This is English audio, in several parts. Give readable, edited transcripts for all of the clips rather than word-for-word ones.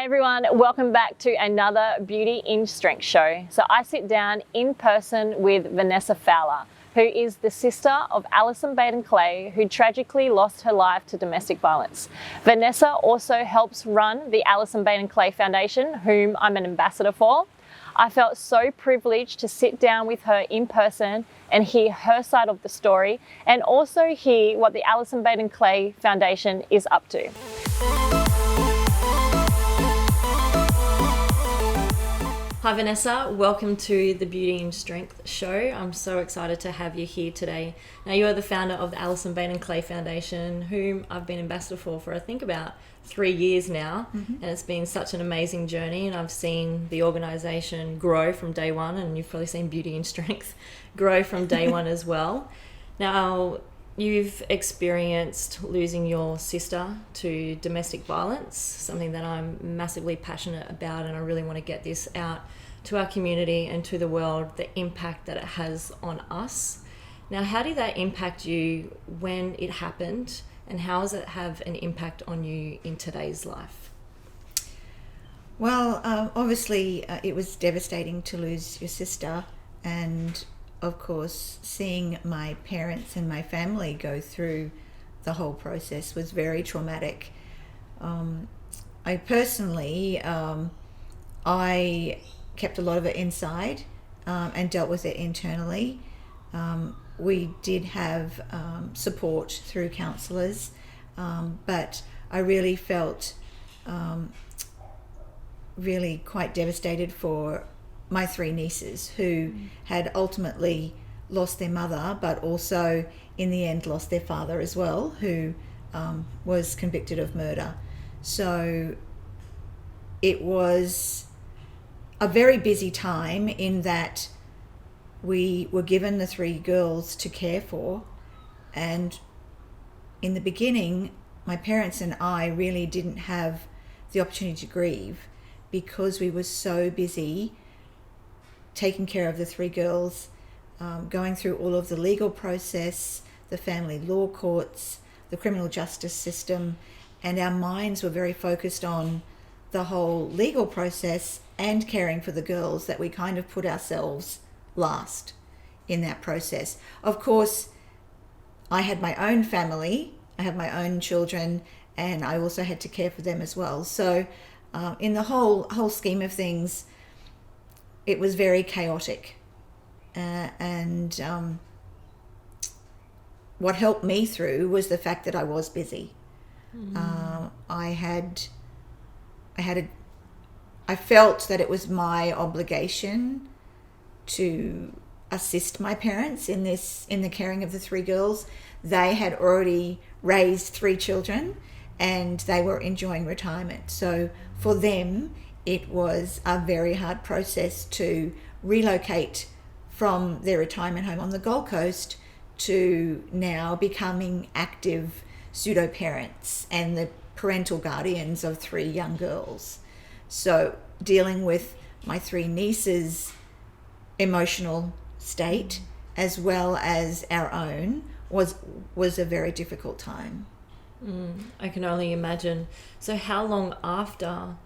everyone, welcome back to another Beauty in Strength show. So I sit down in person with Vanessa Fowler, who is the sister of Allison Baden-Clay, who tragically lost her life to domestic violence. Vanessa also helps run the Allison Baden-Clay Foundation, whom I'm an ambassador for. I felt so privileged to sit down with her in person and hear her side of the story, and also hear what the Allison Baden-Clay Foundation is up to. Hi Vanessa, welcome to the Beauty in Strength show. I'm so excited to have you here today. Now, you are the founder of the Allison Baden-Clay Foundation, whom I've been ambassador for I think about 3 years now, and it's been such an amazing journey, and I've seen the organisation grow from day one, and you've probably seen Beauty in Strength grow from day one as well. Now, you've experienced losing your sister to domestic violence, something that I'm massively passionate about, and I really want to get this out to our community and to the world, the impact that it has on us. Now, how did that impact you when it happened, and how does it have an impact on you in today's life? Well, obviously it was devastating to lose your sister, and of course seeing my parents and my family go through the whole process was very traumatic. I personally, I kept a lot of it inside and dealt with it internally. We did have support through counsellors, but I really felt really quite devastated for my 3 nieces who had ultimately lost their mother, but also in the end lost their father as well, who was convicted of murder. So it was a very busy time in that we were given the 3 girls to care for, and in the beginning my parents and I really didn't have the opportunity to grieve because we were so busy taking care of the 3 girls, going through all of the legal process, the family law courts, the criminal justice system, and our minds were very focused on the whole legal process and caring for the girls, that we kind of put ourselves last in that process. Of course, I had my own family, I had my own children, and I also had to care for them as well. So in the whole scheme of things, it was very chaotic. And what helped me through was the fact that I was busy. I felt that it was my obligation to assist my parents in the caring of the 3 girls. They had already raised 3 children and they were enjoying retirement. So for them, it was a very hard process to relocate from their retirement home on the Gold Coast to now becoming active pseudo-parents and the parental guardians of 3 young girls. So dealing with my 3 nieces' emotional state as well as our own was a very difficult time. I can only imagine. So how long after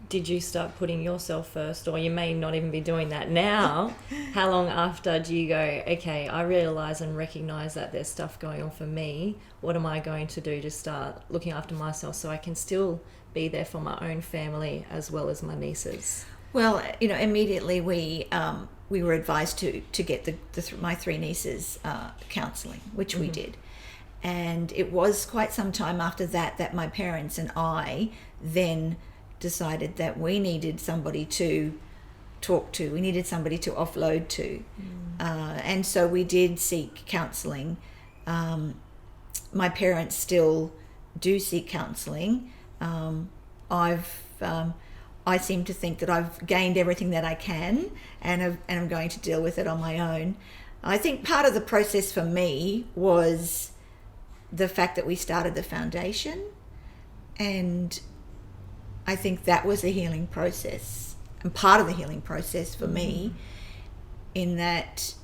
did you start putting yourself first? Or you may not even be doing that now. How long after do you go, okay, I realise and recognise that there's stuff going on for me. What am I going to do to start looking after myself so I can still be there for my own family as well as my nieces? Well, immediately we were advised to get my 3 nieces counselling, which we did. And it was quite some time after that my parents and I then decided that we needed somebody to talk to. We needed somebody to offload to. And so we did seek counselling. My parents still do seek counselling. I seem to think that I've gained everything that I can, and I'm going to deal with it on my own. I think part of the process for me was the fact that we started the foundation, and I think that was a healing process, and part of the healing process for me, in that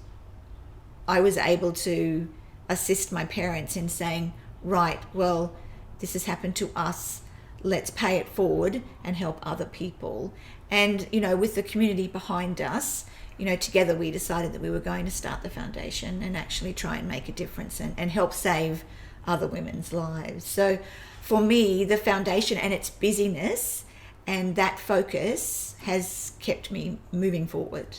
I was able to assist my parents in saying, right, well, this has happened to us. let's pay it forward and help other people. And, with the community behind us, together we decided that we were going to start the foundation and actually try and make a difference and help save other women's lives. So for me, the foundation and its busyness and that focus has kept me moving forward.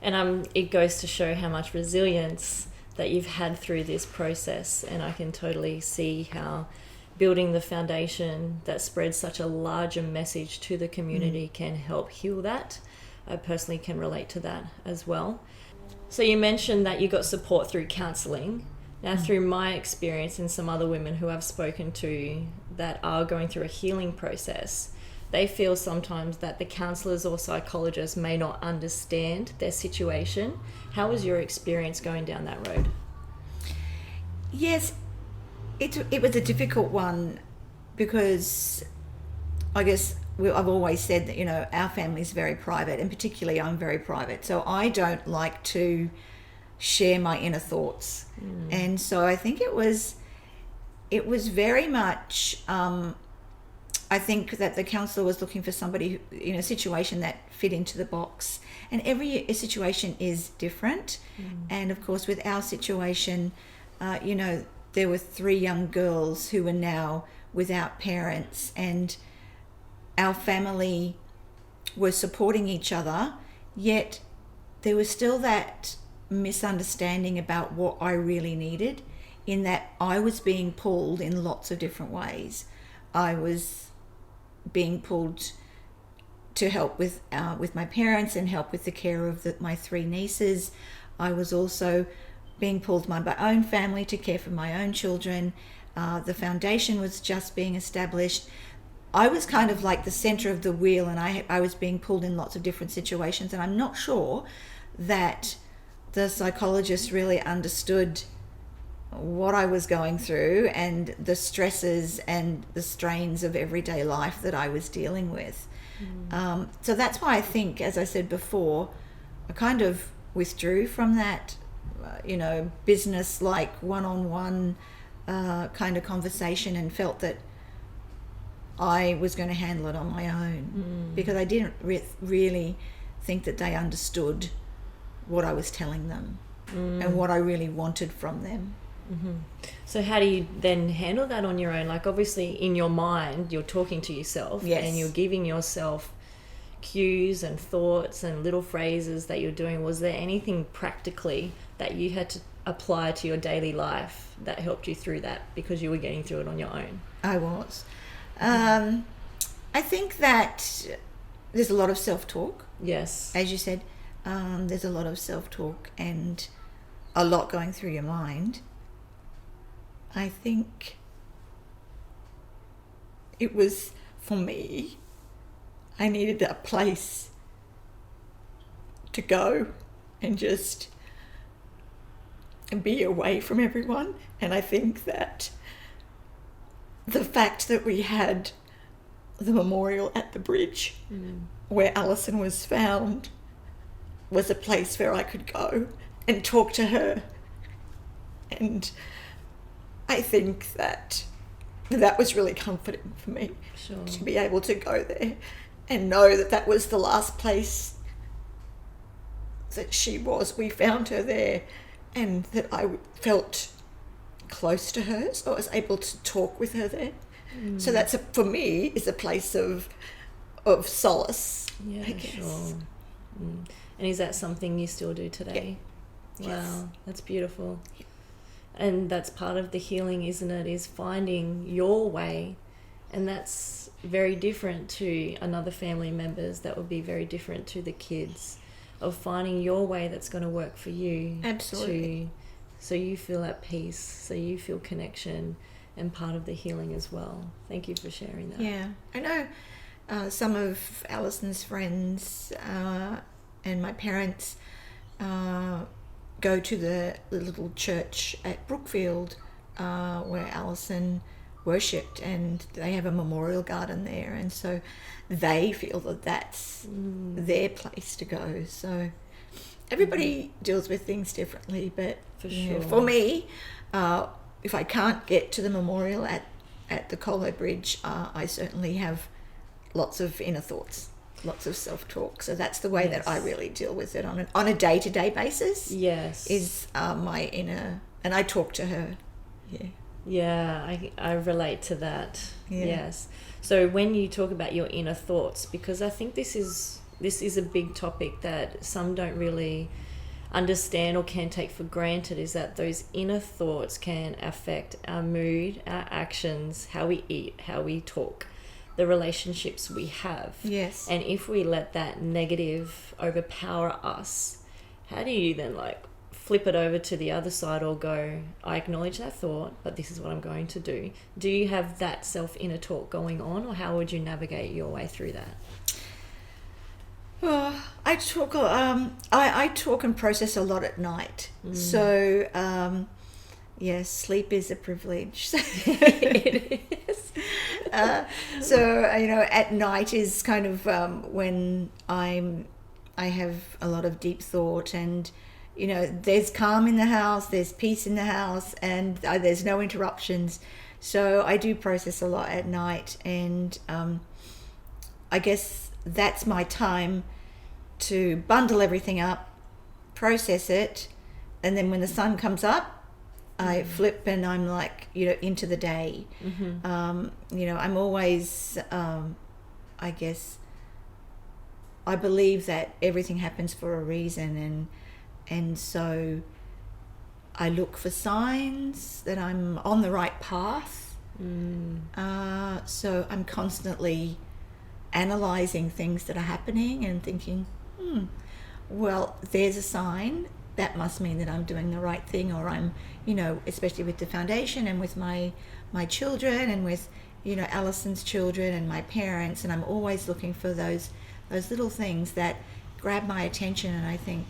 And it goes to show how much resilience that you've had through this process, and I can totally see how building the foundation that spreads such a larger message to the community can help heal that. I personally can relate to that as well. So you mentioned that you got support through counselling. Now, through my experience and some other women who I've spoken to that are going through a healing process, they feel sometimes that the counsellors or psychologists may not understand their situation. How was your experience going down that road? Yes, it was a difficult one because I guess I've always said that, our family's very private, and particularly I'm very private. So I don't like to share my inner thoughts. And so I think it was very much, I think that the counsellor was looking for somebody who, in a situation that fit into the box. And every situation is different. And of course, with our situation, there were 3 young girls who were now without parents, and our family were supporting each other, yet there was still that misunderstanding about what I really needed, in that I was being pulled in lots of different ways. I was being pulled to help with my parents and help with the care of my 3 nieces. I was also being pulled by my own family to care for my own children. The foundation was just being established. I was kind of like the center of the wheel, and I was being pulled in lots of different situations, and I'm not sure that the psychologist really understood what I was going through and the stresses and the strains of everyday life that I was dealing with. So that's why I think, as I said before, I kind of withdrew from that, business-like one-on-one kind of conversation, and felt that I was going to handle it on my own, because I didn't really think that they understood what I was telling them and what I really wanted from them. So how do you then handle that on your own? Like, obviously in your mind you're talking to yourself, Yes. and you're giving yourself cues and thoughts and little phrases that you're doing. Was there anything practically that you had to apply to your daily life that helped you through that, because you were getting through it on your own? I was. I think that there's a lot of self-talk. Yes. As you said, there's a lot of self-talk and a lot going through your mind. I think it was, for me, I needed a place to go and just be away from everyone. And I think that the fact that we had the memorial at the bridge where Allison was found was a place where I could go and talk to her. And I think that was really comforting for me. Sure. To be able to go there and know that that was the last place that she was. We found her there, and that I felt close to her, so I was able to talk with her there. So that's, for me, is a place of solace, Yeah, I guess. sure. And is that something you still do today? Yeah. Wow, Yes. that's beautiful. Yeah. And that's part of the healing, isn't it? Is finding your way. And that's very different to another family members. That would be very different to the kids. Of finding your way that's going to work for you. Absolutely. So you feel at peace, so you feel connection, and part of the healing as well. Thank you for sharing that. Yeah. I know some of Allison's friends and my parents go to the little church at Brookfield where Allison worshipped, and they have a memorial garden there, and so they feel that that's their place to go. So everybody deals with things differently, but For you know, sure. for me, if I can't get to the memorial at at the Colo Bridge, I certainly have lots of inner thoughts, lots of self-talk. So that's the way that I really deal with it on a day-to-day basis. Yes. Is my inner, and I talk to her. Yeah. Yeah, I relate to that. Yeah. Yes. So when you talk about your inner thoughts, because I think this is a big topic that some don't really understand or can take for granted, is that those inner thoughts can affect our mood, our actions, how we eat, how we talk, the relationships we have. Yes. And if we let that negative overpower us, how do you then flip it over to the other side, or go, I acknowledge that thought, but this is what I'm going to do? Do you have that inner talk going on, or how would you navigate your way through that? I talk. I talk and process a lot at night. So, yes, sleep is a privilege. It is. So at night is kind of when I have a lot of deep thought, and there's calm in the house, there's peace in the house, and there's no interruptions. So I do process a lot at night, and I guess that's my time to bundle everything up, process it, and then when the sun comes up, I flip and I'm into the day. I'm always, I guess, I believe that everything happens for a reason, and so I look for signs that I'm on the right path. So I'm constantly analysing things that are happening and thinking, well, there's a sign. That must mean that I'm doing the right thing, or I'm, especially with the foundation and with my children and with, Allison's children and my parents, and I'm always looking for those little things that grab my attention, and I think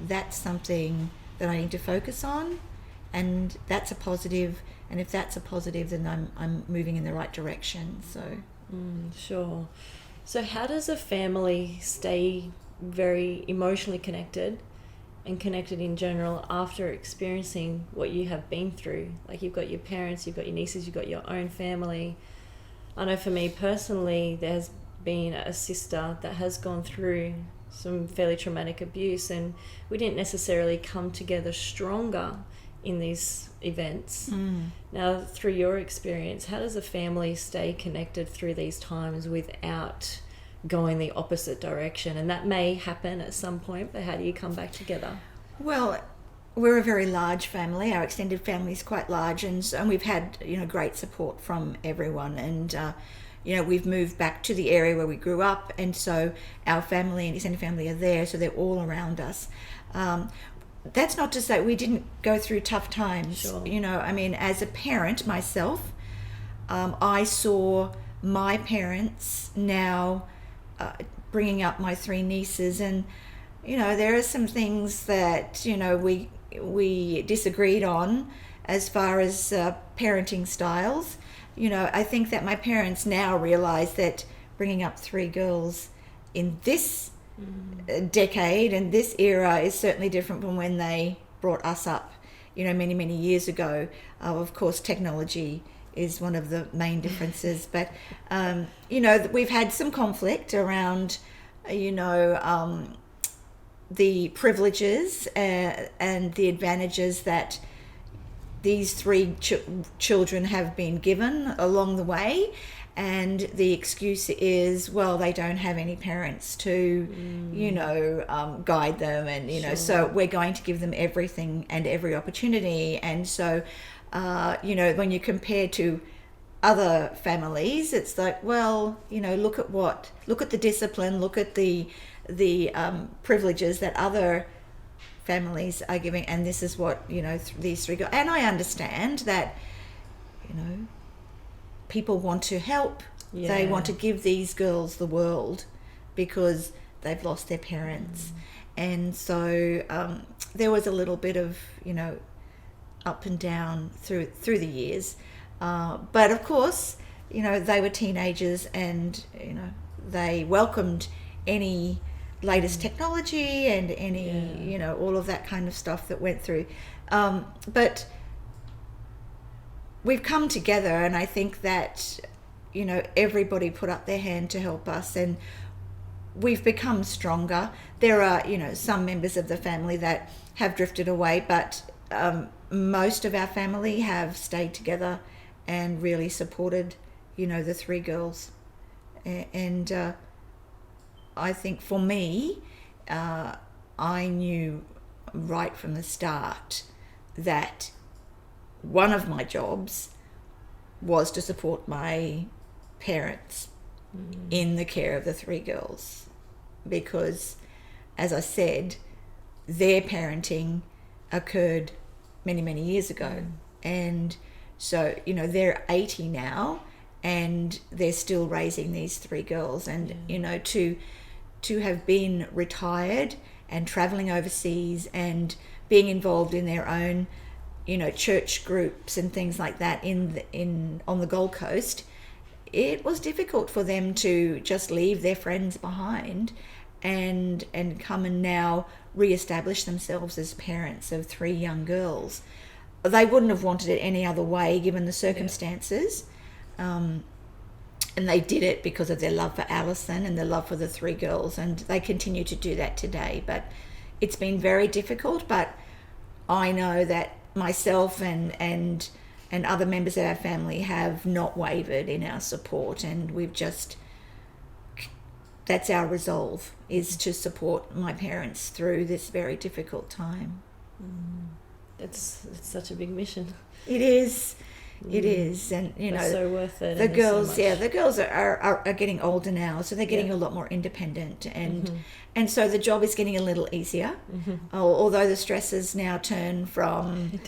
that's something that I need to focus on, and that's a positive, and if that's a positive, then I'm moving in the right direction. So Sure. So how does a family stay very emotionally connected and connected in general after experiencing what you have been through? You've got your parents, you've got your nieces, you've got your own family. I know for me personally, there's been a sister that has gone through some fairly traumatic abuse, and we didn't necessarily come together stronger in these events. Now, through your experience, how does a family stay connected through these times without going the opposite direction? And that may happen at some point, but how do you come back together? Well, we're a very large family. Our extended family is quite large, and we've had great support from everyone, and we've moved back to the area where we grew up, and so our family and extended family are there, so they're all around us. That's not to say we didn't go through tough times. Sure. As a parent myself, I saw my parents now bringing up my three nieces, and there are some things that we disagreed on as far as parenting styles. I think that my parents now realize that bringing up three girls in this decade and this era is certainly different from when they brought us up, many years ago. Of course, technology is one of the main differences, but we've had some conflict around the privileges and the advantages that these three children have been given along the way, and the excuse is, well, they don't have any parents to guide them, and Sure. So we're going to give them everything and every opportunity. And so when you compare to other families, it's like, well, look at the discipline, look at the privileges that other families are giving, and this is what these three go. And I understand that people want to help. Yeah. They want to give these girls the world because they've lost their parents. And so there was a little bit of up and down through the years, but of course they were teenagers, and they welcomed any latest technology and any all of that kind of stuff that went through, but we've come together, and I think that, everybody put up their hand to help us, and we've become stronger. There are, some members of the family that have drifted away, but most of our family have stayed together and really supported, the three girls. And I think for me, I knew right from the start that one of my jobs was to support my parents in the care of the three girls, because, as I said, their parenting occurred many, many years ago. And so, they're 80 now, and they're still raising these three girls. And, to have been retired and traveling overseas and being involved in their own, church groups and things like that on the Gold Coast, it was difficult for them to just leave their friends behind and come and now re-establish themselves as parents of three young girls. They wouldn't have wanted it any other way given the circumstances. And they did it because of their love for Allison and their love for the three girls, and they continue to do that today. But it's been very difficult, but I know that myself and other members of our family have not wavered in our support, and that's our resolve, is to support my parents through this very difficult time. It's such a big mission. It is. It is, and It's so worth it. The girls, the girls are getting older now, so they're getting a lot more independent, and so the job is getting a little easier. Although the stresses now turn from,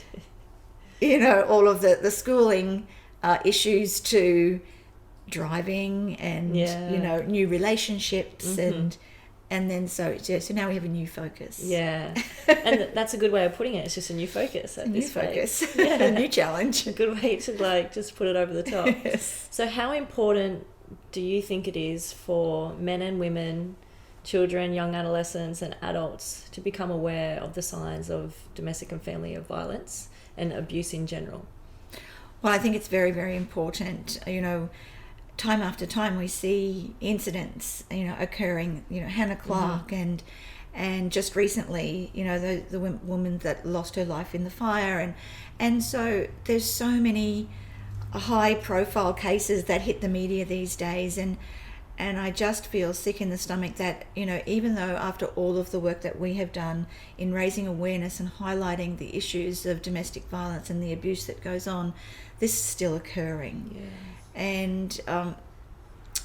all of the schooling issues to driving and new relationships and then so now we have a new focus. And that's a good way of putting it. It's just a new focus at this phase. A new challenge. A good way to just put it over the top. Yes. So how important do you think it is for men and women, children, young adolescents and adults to become aware of the signs of domestic and family violence and abuse in general? Well, I think it's very, very important. Time after time we see incidents, occurring, Hannah Clark and just recently, the woman that lost her life in the fire. And so there's so many high profile cases that hit the media these days. And I just feel sick in the stomach that, even though after all of the work that we have done in raising awareness and highlighting the issues of domestic violence and the abuse that goes on, this is still occurring. Yeah. And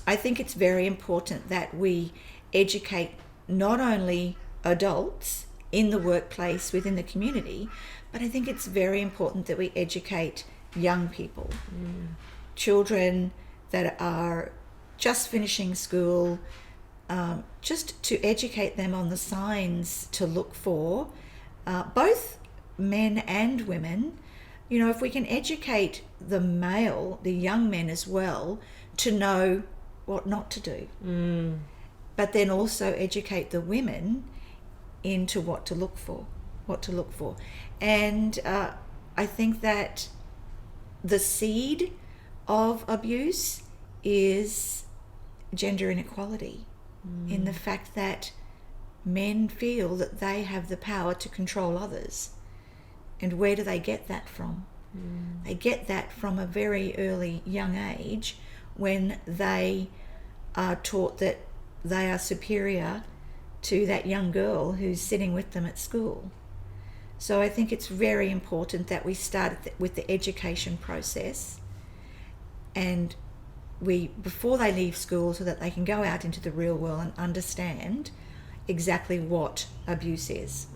I think it's very important that we educate not only adults in the workplace, within the community, but I think it's very important that we educate young people, children that are just finishing school, just to educate them on the signs to look for, both men and women. If we can educate the young men as well, to know what not to do, but then also educate the women into what to look for. And I think that the seed of abuse is gender inequality, in the fact that men feel that they have the power to control others. And where do they get that from? They get that from a very early young age, when they are taught that they are superior to that young girl who's sitting with them at school. So I think it's very important that we start with the education process, and before they leave school, so that they can go out into the real world and understand exactly what abuse is.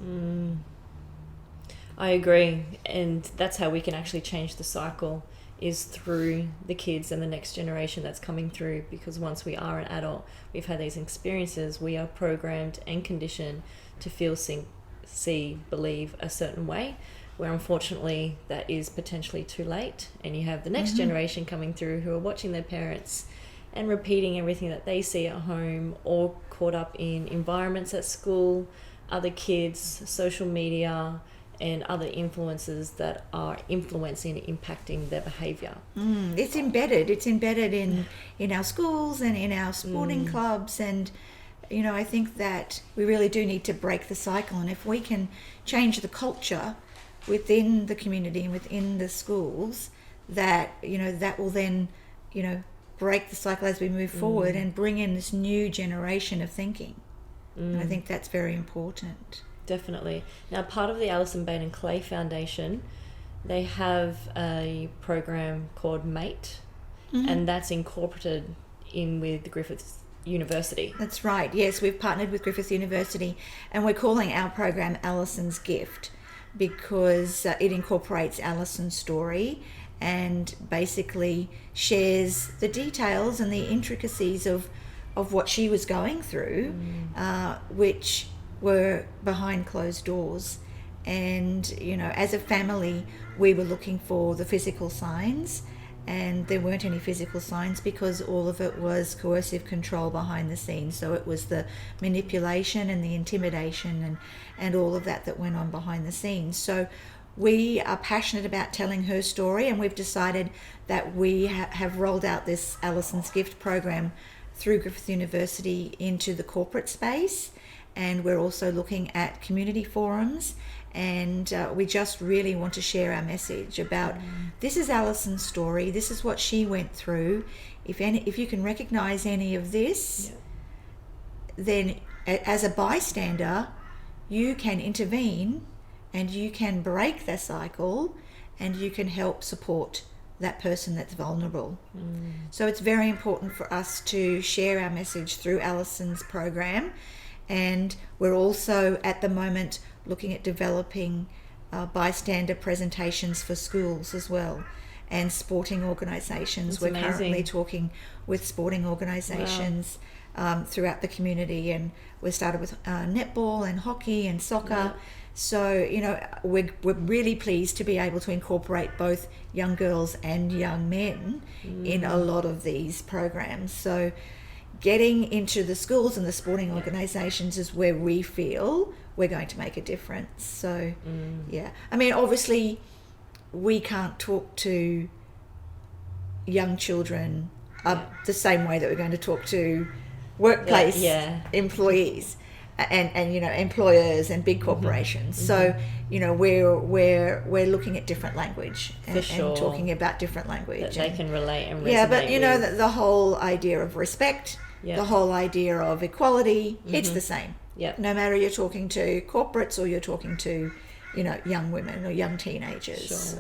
I agree, and that's how we can actually change the cycle, is through the kids and the next generation that's coming through, because once we are an adult, we've had these experiences, we are programmed and conditioned to feel, see, believe a certain way, where unfortunately that is potentially too late, and you have the next generation coming through who are watching their parents and repeating everything that they see at home, or caught up in environments at school, other kids, social media, and other influences that are influencing and impacting their behaviour. It's embedded in our schools and in our sporting clubs, and I think that we really do need to break the cycle, and if we can change the culture within the community and within the schools, that that will then break the cycle as we move forward and bring in this new generation of thinking. And I think that's very important. Definitely. Now, part of the Allison Baden-Clay Foundation, they have a program called MATE, and that's incorporated in with Griffith University. That's right. Yes, we've partnered with Griffith University, and we're calling our program Allisons Gift because it incorporates Allison's story and basically shares the details and the intricacies of what she was going through, which were behind closed doors. And as a family, we were looking for the physical signs, and there weren't any physical signs because all of it was coercive control behind the scenes. So it was the manipulation and the intimidation and all of that went on behind the scenes. So we are passionate about telling her story, and we've decided that we have rolled out this Allison's Gift program through Griffith University into the corporate space, and we're also looking at community forums, and we just really want to share our message about this is Allison's story, this is what she went through. If you can recognize any of this, then as a bystander you can intervene and you can break the cycle and you can help support that person that's vulnerable. So it's very important for us to share our message through Allison's program, and we're also at the moment looking at developing bystander presentations for schools as well, and sporting organisations. We're currently talking with sporting organisations throughout the community, and we started with netball and hockey and soccer. So, we're really pleased to be able to incorporate both young girls and young men in a lot of these programs. So getting into the schools and the sporting organisations is where we feel we're going to make a difference. So, I mean, obviously we can't talk to young children the same way that we're going to talk to workplace employees. And employers and big corporations. So we're looking at different language and talking about different language that they can relate and resonate but the whole idea of respect, the whole idea of equality, it's the same. No matter you're talking to corporates or you're talking to young women or young teenagers.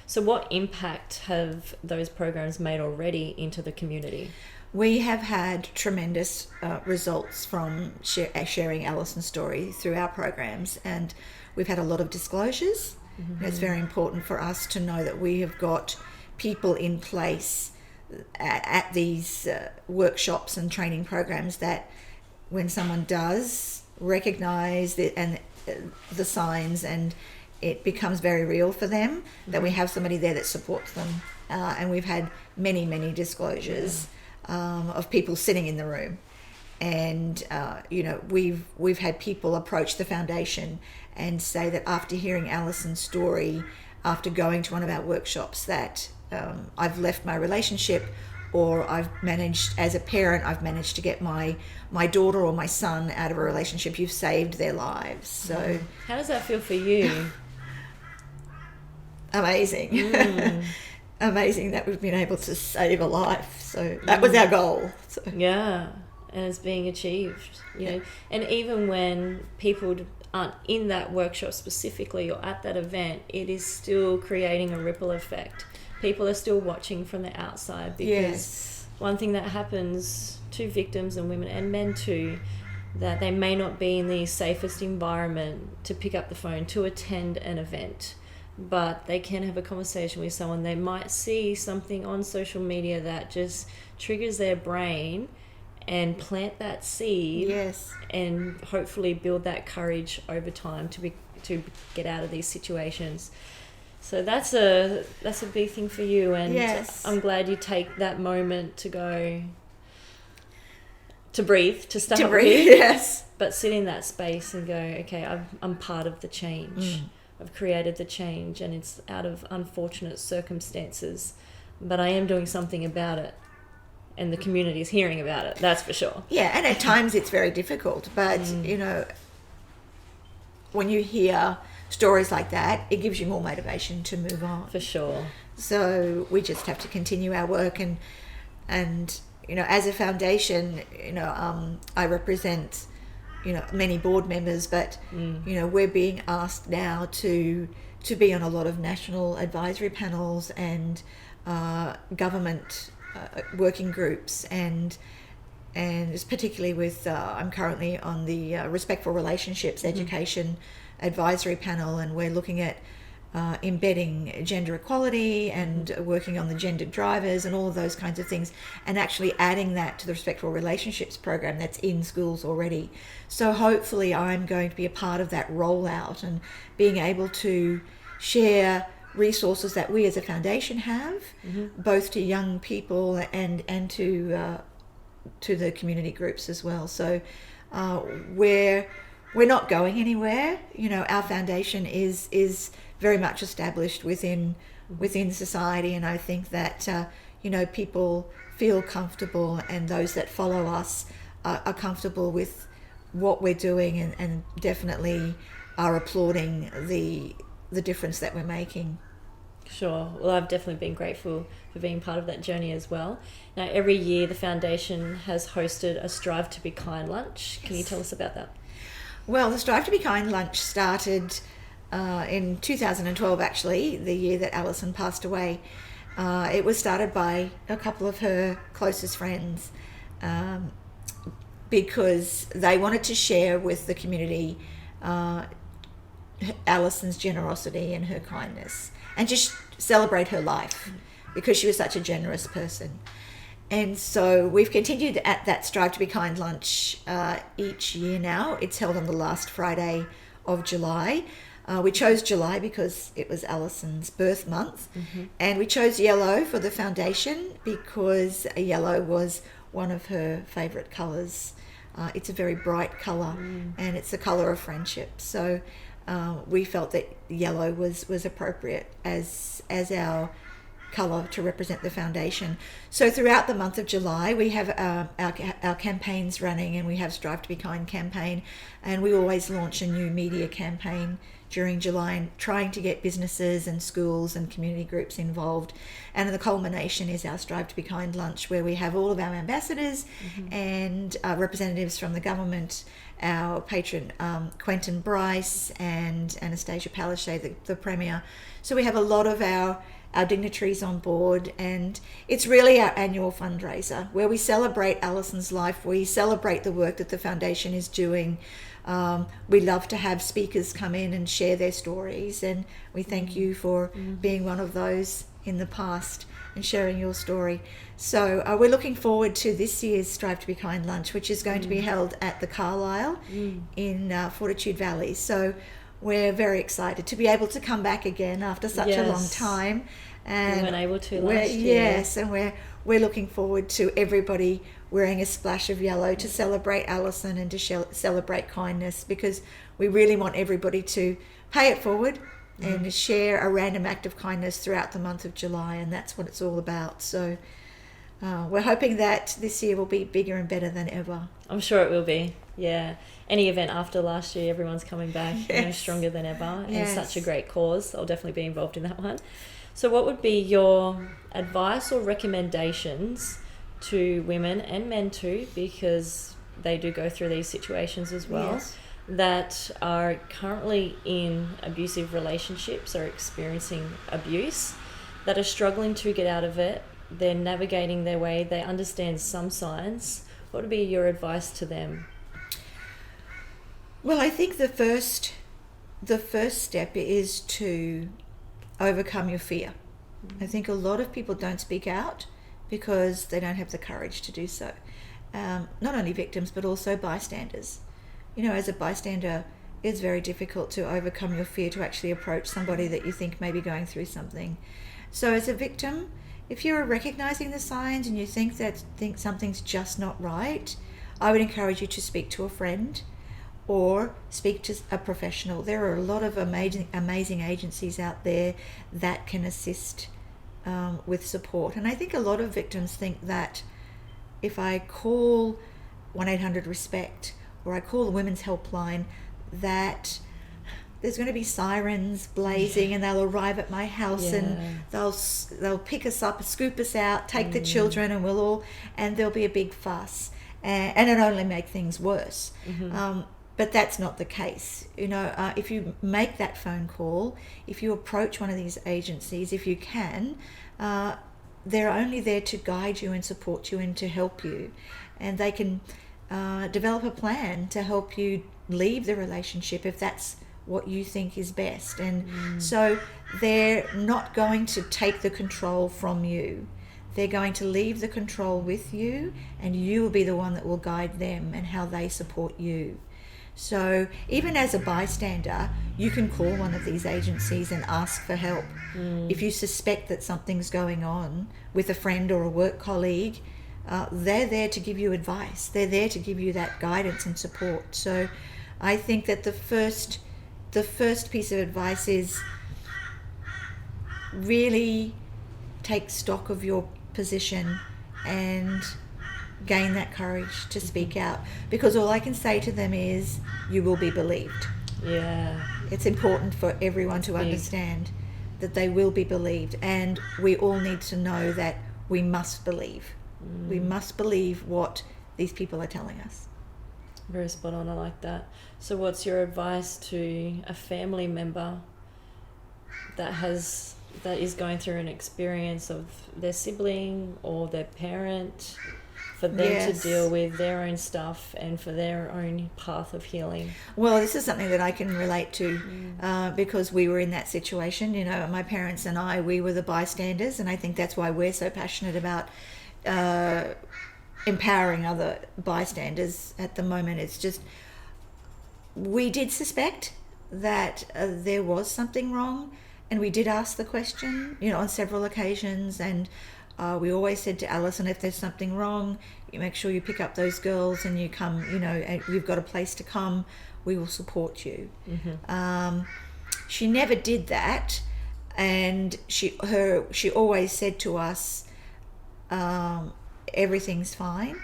So what impact have those programs made already into the community? We have had tremendous results from sharing Allison's story through our programs, and we've had a lot of disclosures. It's very important for us to know that we have got people in place at these workshops and training programs that when someone does recognise the signs and it becomes very real for them, that we have somebody there that supports them. And we've had many, many disclosures of people sitting in the room, and we've had people approach the foundation and say that after hearing Allison's story, after going to one of our workshops, that I've left my relationship, or I've managed, as a parent, I've managed to get my daughter or my son out of a relationship. You've saved their lives. So how does that feel for you? Amazing. Amazing that we've been able to save a life. So that was our goal. So. Yeah, and it's being achieved. You know, and even when people aren't in that workshop specifically or at that event, it is still creating a ripple effect. People are still watching from the outside, because one thing that happens to victims and women and men too, that they may not be in the safest environment to pick up the phone to attend an event, but they can have a conversation with someone. They might see something on social media that just triggers their brain and plant that seed, and hopefully build that courage over time to get out of these situations. So that's a big thing for you, and I'm glad you take that moment to go to breathe, to start with, but sit in that space and go, okay, I'm part of the change. I've created the change and it's out of unfortunate circumstances, but I am doing something about it and the community is hearing about it, that's for sure. Yeah, and at times it's very difficult, but when you hear stories like that, it gives you more motivation to move on. For sure. So we just have to continue our work, and as a foundation, I represent many board members, but we're being asked now to be on a lot of national advisory panels and government working groups, and it's particularly with I'm currently on the respectful relationships education advisory panel, and we're looking at embedding gender equality and working on the gendered drivers and all of those kinds of things, and actually adding that to the respectful relationships program that's in schools already. So hopefully I'm going to be a part of that rollout and being able to share resources that we as a foundation have, both to young people and to the community groups as well. So we're not going anywhere. Our foundation is very much established within society, and I think that people feel comfortable, and those that follow us are comfortable with what we're doing, and definitely are applauding the difference that we're making. Sure. Well, I've definitely been grateful for being part of that journey as well. Now, every year the foundation has hosted a Strive to Be Kind lunch. Can you tell us about that? Well, the Strive to Be Kind lunch started in 2012, actually, the year that Allison passed away. It was started by a couple of her closest friends because they wanted to share with the community Allison's generosity and her kindness, and just celebrate her life because she was such a generous person. And so we've continued at that Strive to Be Kind lunch each year now. It's held on the last Friday of July. We chose July because it was Allison's birth month, and we chose yellow for the foundation because yellow was one of her favourite colours. It's a very bright colour, and it's the colour of friendship. So we felt that yellow was appropriate as our colour to represent the foundation. So throughout the month of July, we have our campaigns running, and we have Strive to Be Kind campaign, and we always launch a new media campaign during July, and trying to get businesses and schools and community groups involved. And the culmination is our Strive to Be Kind lunch, where we have all of our ambassadors and representatives from the government, our patron Quentin Bryce and Anastasia Palaszczuk, the Premier. So we have a lot of our dignitaries on board, and it's really our annual fundraiser where we celebrate Allison's life, we celebrate the work that the foundation is doing. We love to have speakers come in and share their stories, and we thank you for being one of those in the past and sharing your story. So we're looking forward to this year's Strive to Be Kind lunch, which is going to be held at the Carlisle in Fortitude Valley. So we're very excited to be able to come back again after such a long time. And we weren't able to last year. Yes, and we're looking forward to everybody wearing a splash of yellow to celebrate Allison and to celebrate kindness, because we really want everybody to pay it forward and share a random act of kindness throughout the month of July, and that's what it's all about. So we're hoping that this year will be bigger and better than ever. I'm sure it will be, yeah. Any event after last year, everyone's coming back stronger than ever, and such a great cause. I'll definitely be involved in that one. So what would be your advice or recommendations to women and men too, because they do go through these situations as well, that are currently in abusive relationships or experiencing abuse, that are struggling to get out of it, they're navigating their way, they understand some signs? What would be your advice to them? Well, I think the first step is to overcome your fear. I think a lot of people don't speak out because they don't have the courage to do so. Not only victims, but also bystanders. As a bystander, it's very difficult to overcome your fear to actually approach somebody that you think may be going through something. So as a victim, if you're recognizing the signs and you think something's just not right, I would encourage you to speak to a friend or speak to a professional. There are a lot of amazing agencies out there that can assist with support. And I think a lot of victims think that if I call 1-800-RESPECT or I call the Women's Helpline, that there's going to be sirens blazing and they'll arrive at my house and they'll pick us up, scoop us out, take the children, and there'll be a big fuss, and it only make things worse. But that's not the case. If you make that phone call, if you approach one of these agencies, if you can, they're only there to guide you and support you and to help you, and they can develop a plan to help you leave the relationship if that's what you think is best. And so they're not going to take the control from you. They're going to leave the control with you, and you will be the one that will guide them and how they support you. So even as a bystander, you can call one of these agencies and ask for help. If you suspect that something's going on with a friend or a work colleague, they're there to give you advice. They're there to give you that guidance and support. So I think that the first piece of advice is really take stock of your position and gain that courage to speak out, because all I can say to them is you will be believed. It's important for everyone to understand that they will be believed, and we all need to know that we must believe. We must believe what these people are telling us. Very spot on. I like that. So what's your advice to a family member that is going through an experience of their sibling or their parent, for them to deal with their own stuff and for their own path of healing? Well, this is something that I can relate to because we were in that situation. My parents and we were the bystanders, and I think that's why we're so passionate about empowering other bystanders at the moment. It's just, we did suspect that there was something wrong, and we did ask the question, on several occasions, and we always said to Allison, if there's something wrong, you make sure you pick up those girls and you come, and you've got a place to come, we will support you. She never did that, and she always said to us, everything's fine,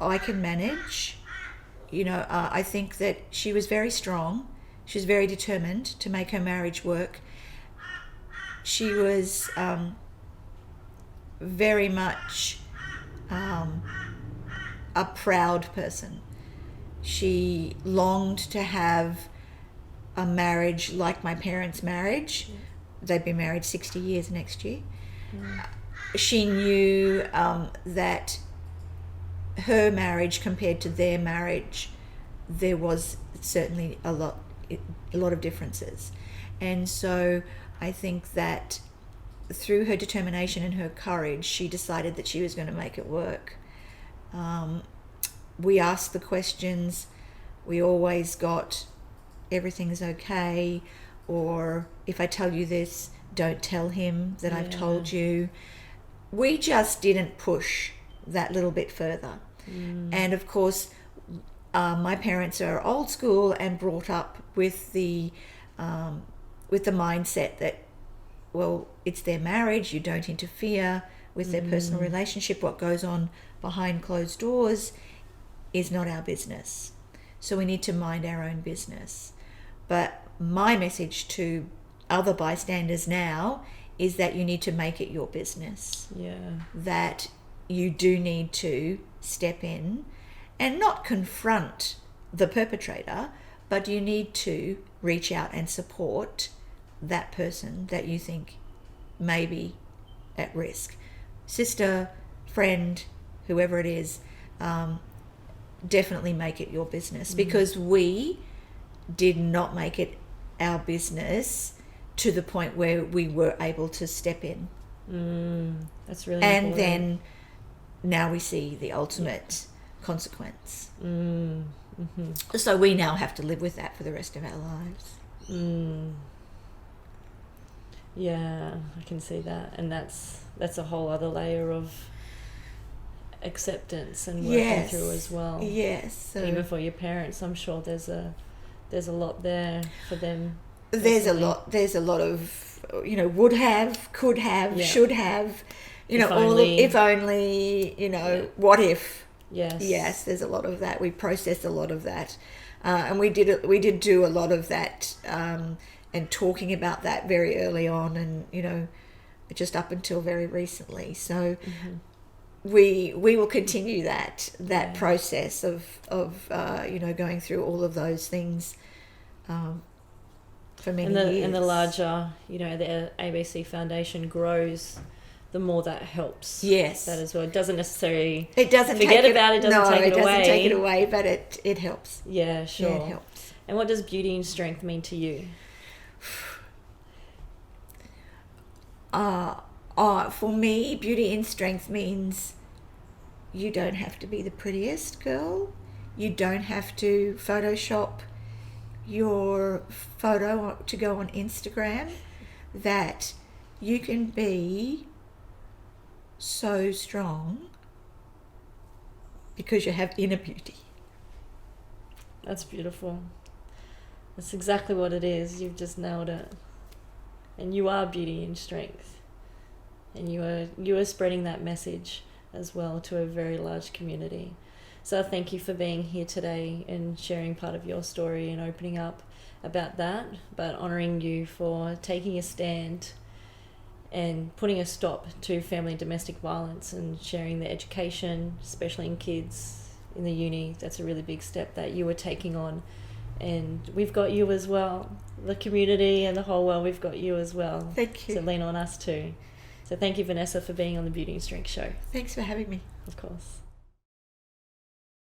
I can manage. I think that she was very strong. She was very determined to make her marriage work. She was very much a proud person. She longed to have a marriage like my parents' marriage. They've been married 60 years next year. She knew that her marriage compared to their marriage, there was certainly a lot of differences. And so I think that through her determination and her courage, she decided that she was going to make it work. We asked the questions. We always got, everything's okay, or if I tell you this, don't tell him that I've told you. We just didn't push that little bit further. And of course, my parents are old school and brought up with the mindset that, well, it's their marriage, you don't interfere with their personal relationship. What goes on behind closed doors is not our business. So we need to mind our own business. But my message to other bystanders now is that you need to make it your business. That you do need to step in and not confront the perpetrator, but you need to reach out and support that person that you think may be at risk. Sister, friend, whoever it is, definitely make it your business, because we did not make it our business to the point where we were able to step in. That's really and important. Then now we see the ultimate consequence. So we now have to live with that for the rest of our lives. Yeah, I can see that, and that's a whole other layer of acceptance and working through as well. Yes. So even for your parents, I'm sure there's a lot there for them. There's a lot of, would have, could have, should have, If all only. if only, what if. Yes, there's a lot of that. We processed a lot of that, and we did do a lot of that, and talking about that very early on, and just up until very recently. So we will continue that process of going through all of those things for many years. And the larger the ABC Foundation grows, the more that helps. Yes, that as well. It doesn't necessarily. It doesn't forget take about it. Doesn't take it away. No, it doesn't take it away, but it helps. Yeah, sure. Yeah, it helps. And what does beauty and strength mean to you? For me, beauty and strength means you don't have to be the prettiest girl. You don't have to Photoshop your photo to go on Instagram. That you can be so strong because you have inner beauty. That's beautiful. That's exactly what it is. You've just nailed it. And you are beauty and strength. And you are spreading that message as well to a very large community. So thank you for being here today and sharing part of your story and opening up about that, but honouring you for taking a stand and putting a stop to family and domestic violence and sharing the education, especially in kids in the uni. That's a really big step that you were taking on. And we've got you as well. The community and the whole world, we've got you as well. Thank you. So lean on us too. So thank you, Vanessa, for being on the Beauty and Strength Show. Thanks for having me. Of course.